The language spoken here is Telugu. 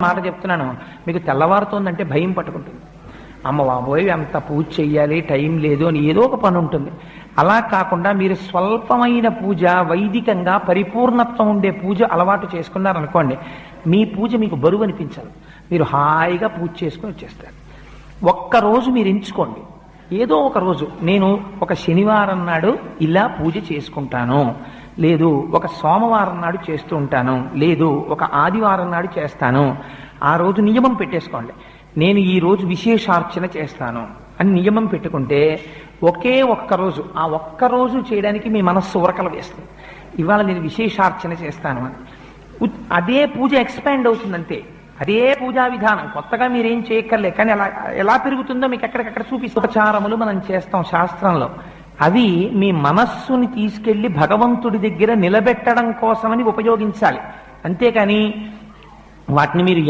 మాట చెప్తున్నాను, మీకు తెల్లవారుతోందంటే భయం పట్టుకుంటుంది. అమ్మ బాబోయ్ అంత పూజ చెయ్యాలి, టైం లేదు అని ఏదో ఒక పని ఉంటుంది. అలా కాకుండా మీరు స్వల్పమైన పూజ, వైదికంగా పరిపూర్ణత్వం ఉండే పూజ అలవాటు చేసుకున్నారనుకోండి, మీ పూజ మీకు బరువు అనిపించాలి. మీరు హాయిగా పూజ చేసుకుని వచ్చేస్తారు. ఒక్కరోజు మీరు ఎంచుకోండి, ఏదో ఒక రోజు నేను ఒక శనివారం నాడు ఇలా పూజ చేసుకుంటాను, లేదు ఒక సోమవారం నాడు చేస్తూ ఉంటాను, లేదు ఒక ఆదివారం నాడు చేస్తాను. ఆ రోజు నియమం పెట్టేసుకోండి, నేను ఈ రోజు విశేషార్చన చేస్తాను అని నియమం పెట్టుకుంటే ఒకే ఒక్కరోజు, ఆ ఒక్కరోజు చేయడానికి మీ మనస్సు ఉరకలు వేస్తుంది. ఇవాళ నేను విశేషార్చన చేస్తాను అని అదే పూజ ఎక్స్పాండ్ అవుతుందంతే. అదే పూజా విధానం, కొత్తగా మీరేం చేయక్కర్లే. కానీ అలా ఎలా పెరుగుతుందో మీకు ఎక్కడికక్కడ చూపిస్తూ ఉపచారములు మనం చేస్తాం శాస్త్రంలో. అవి మీ మనస్సుని తీసుకెళ్లి భగవంతుడి దగ్గర నిలబెట్టడం కోసమని ఉపయోగించాలి. అంతేకాని వాటిని మీరు